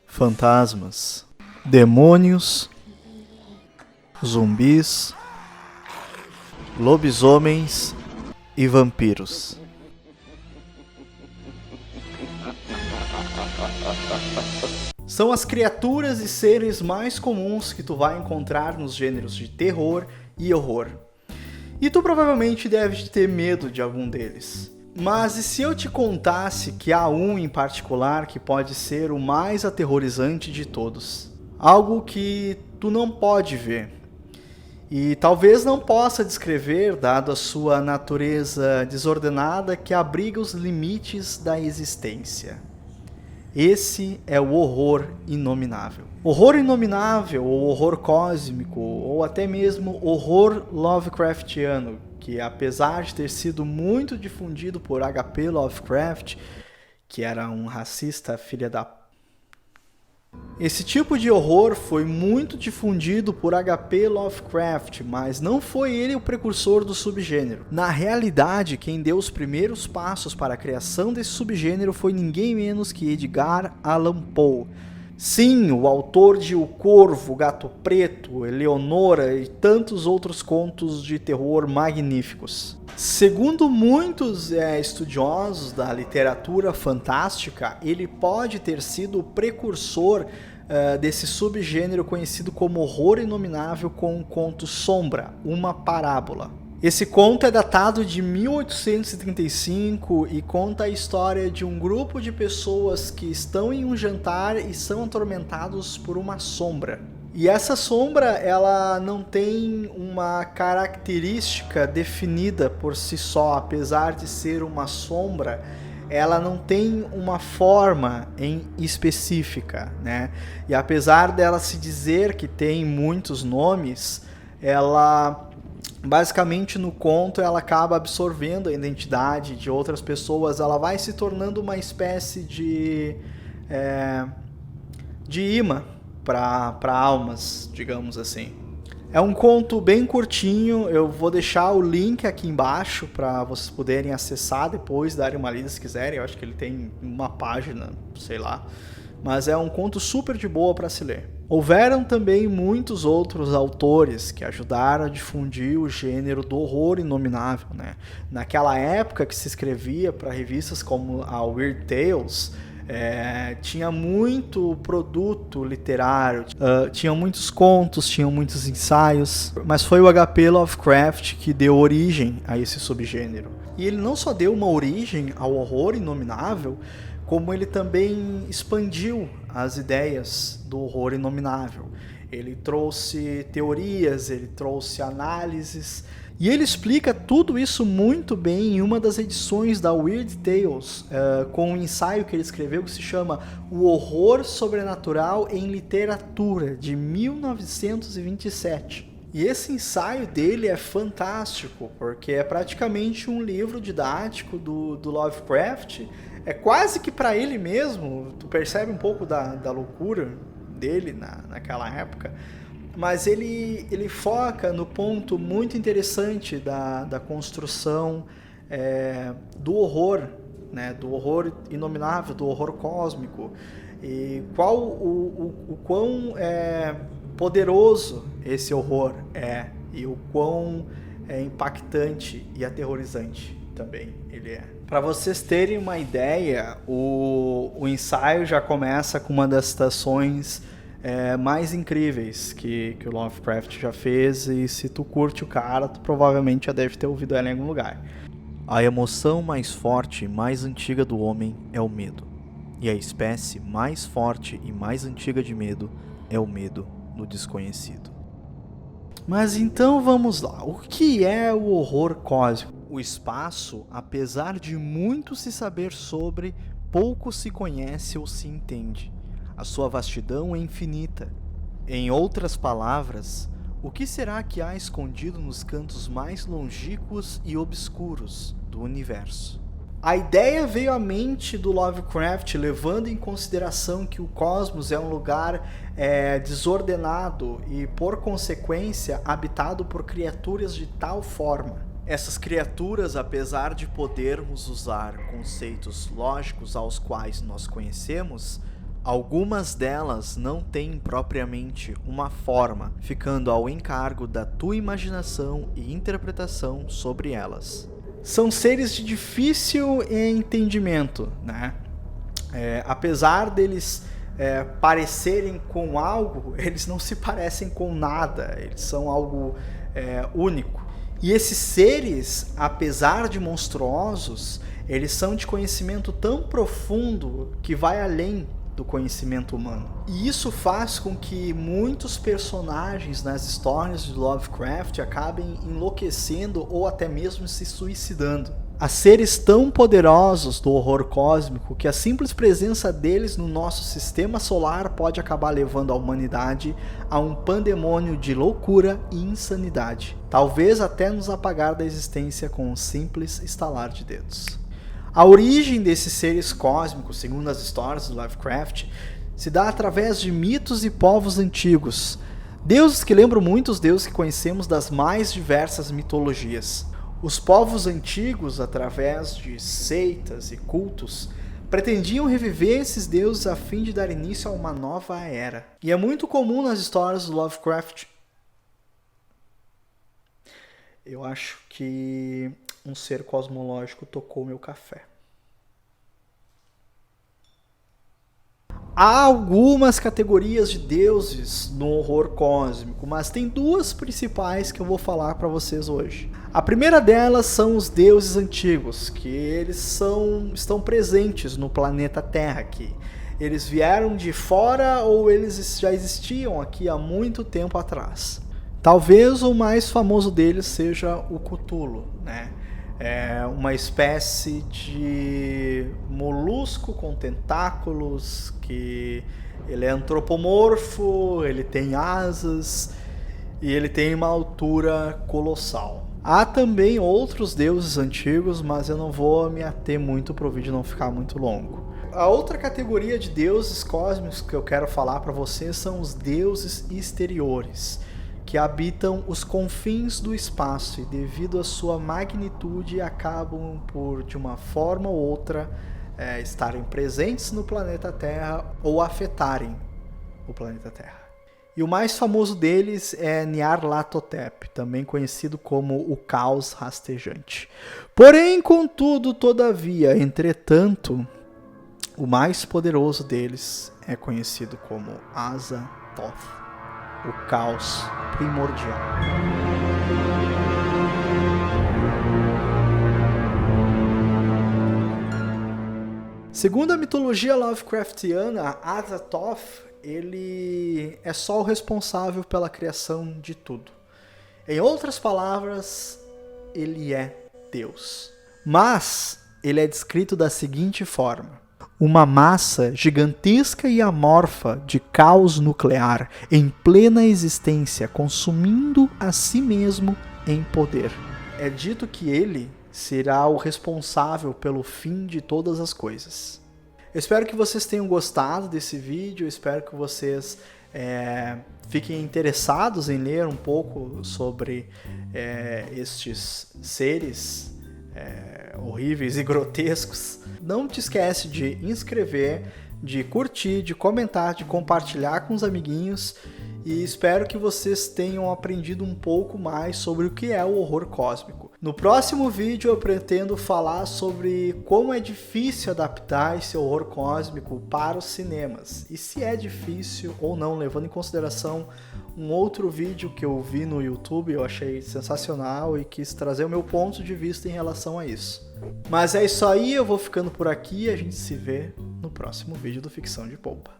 fantasmas, demônios, zumbis, lobisomens e vampiros. São as criaturas e seres mais comuns que tu vai encontrar nos gêneros de terror e horror. E tu provavelmente deve ter medo de algum deles. Mas e se eu te contasse que há um em particular que pode ser o mais aterrorizante de todos? Algo que tu não pode ver. E talvez não possa descrever, dado a sua natureza desordenada que abriga os limites da existência. Esse é o horror inominável. Horror inominável, ou horror cósmico, ou até mesmo horror Lovecraftiano, que apesar de ter sido muito difundido por H.P. Lovecraft, que era um racista filha da... Esse tipo de horror foi muito difundido por H.P. Lovecraft, mas não foi ele o precursor do subgênero. Na realidade, quem deu os primeiros passos para a criação desse subgênero foi ninguém menos que Edgar Allan Poe. Sim, o autor de O Corvo, Gato Preto, Eleonora e tantos outros contos de terror magníficos. Segundo muitos estudiosos da literatura fantástica, ele pode ter sido o precursor desse subgênero conhecido como horror inominável com o conto Sombra, uma parábola. Esse conto é datado de 1835 e conta a história de um grupo de pessoas que estão em um jantar e são atormentados por uma sombra. E essa sombra, ela não tem uma característica definida por si só, apesar de ser uma sombra, ela não tem uma forma em específica, né? E apesar dela se dizer que tem muitos nomes, ela... basicamente no conto ela acaba absorvendo a identidade de outras pessoas, ela vai se tornando uma espécie de imã para almas, digamos assim. É um conto bem curtinho, eu vou deixar o link aqui embaixo para vocês poderem acessar depois, darem uma lida se quiserem, eu acho que ele tem uma página, sei lá. Mas é um conto super de boa para se ler. Houveram também muitos outros autores que ajudaram a difundir o gênero do horror inominável, né? Naquela época que se escrevia para revistas como a Weird Tales, tinha muito produto literário, tinha muitos contos, tinham muitos ensaios, mas foi o H.P. Lovecraft que deu origem a esse subgênero. E ele não só deu uma origem ao horror inominável, como ele também expandiu as ideias do horror inominável. Ele trouxe teorias, ele trouxe análises, e ele explica tudo isso muito bem em uma das edições da Weird Tales, com um ensaio que ele escreveu que se chama O Horror Sobrenatural em Literatura, de 1927. E esse ensaio dele é fantástico, porque é praticamente um livro didático do Lovecraft. É quase que para ele mesmo, tu percebe um pouco da loucura dele naquela época, mas ele foca no ponto muito interessante da construção do horror, né, do horror inominável, do horror cósmico, e o quão poderoso esse horror é, e o quão impactante e aterrorizante também ele é. Para vocês terem uma ideia, o ensaio já começa com uma das citações mais incríveis que o Lovecraft já fez, e se tu curte o cara, tu provavelmente já deve ter ouvido ela em algum lugar. A emoção mais forte e mais antiga do homem é o medo, e a espécie mais forte e mais antiga de medo é o medo do desconhecido. Mas então vamos lá, o que é o horror cósmico? O espaço, apesar de muito se saber sobre, pouco se conhece ou se entende. A sua vastidão é infinita. Em outras palavras, o que será que há escondido nos cantos mais longínquos e obscuros do universo? A ideia veio à mente do Lovecraft, levando em consideração que o cosmos é um lugar desordenado e, por consequência, habitado por criaturas de tal forma. Essas criaturas, apesar de podermos usar conceitos lógicos aos quais nós conhecemos, Algumas delas não têm propriamente uma forma, ficando ao encargo da tua imaginação e interpretação sobre elas. São seres de difícil entendimento, né? Apesar deles parecerem com algo, eles não se parecem com nada, eles são algo único. E esses seres, apesar de monstruosos, eles são de conhecimento tão profundo que vai além do conhecimento humano. E isso faz com que muitos personagens nas histórias de Lovecraft acabem enlouquecendo ou até mesmo se suicidando. Há seres tão poderosos do horror cósmico que a simples presença deles no nosso sistema solar pode acabar levando a humanidade a um pandemônio de loucura e insanidade, talvez até nos apagar da existência com um simples estalar de dedos. A origem desses seres cósmicos, segundo as histórias de Lovecraft, se dá através de mitos e povos antigos, deuses que lembram muito os deuses que conhecemos das mais diversas mitologias. Os povos antigos, através de seitas e cultos, pretendiam reviver esses deuses a fim de dar início a uma nova era. E é muito comum nas histórias do Lovecraft. Eu acho que um ser cosmológico tocou meu café. Há algumas categorias de deuses no horror cósmico, mas tem duas principais que eu vou falar para vocês hoje. A primeira delas são os deuses antigos, que eles estão presentes no planeta Terra aqui. Eles vieram de fora ou eles já existiam aqui há muito tempo atrás. Talvez o mais famoso deles seja o Cthulhu, né? É uma espécie de molusco com tentáculos, que ele é antropomorfo, ele tem asas e ele tem uma altura colossal. Há também outros deuses antigos, mas eu não vou me ater muito para o vídeo não ficar muito longo. A outra categoria de deuses cósmicos que eu quero falar para vocês são os deuses exteriores, que habitam os confins do espaço e, devido à sua magnitude, acabam por, de uma forma ou outra, estarem presentes no planeta Terra ou afetarem o planeta Terra. E o mais famoso deles é Nyarlathotep, também conhecido como o Caos Rastejante. Porém, contudo, todavia, entretanto, o mais poderoso deles é conhecido como Azathoth, o Caos Primordial. Segundo a mitologia Lovecraftiana, Azathoth, ele é só o responsável pela criação de tudo. Em outras palavras, ele é Deus. Mas ele é descrito da seguinte forma: uma massa gigantesca e amorfa de caos nuclear em plena existência, consumindo a si mesmo em poder. É dito que ele será o responsável pelo fim de todas as coisas. Eu espero que vocês tenham gostado desse vídeo, espero que vocês fiquem interessados em ler um pouco sobre estes seres horríveis e grotescos. Não te esquece de inscrever, de curtir, de comentar, de compartilhar com os amiguinhos, e espero que vocês tenham aprendido um pouco mais sobre o que é o horror cósmico. No próximo vídeo eu pretendo falar sobre como é difícil adaptar esse horror cósmico para os cinemas, e se é difícil ou não, levando em consideração um outro vídeo que eu vi no YouTube, eu achei sensacional e quis trazer o meu ponto de vista em relação a isso. Mas é isso aí, eu vou ficando por aqui e a gente se vê no próximo vídeo do Ficção de Polpa.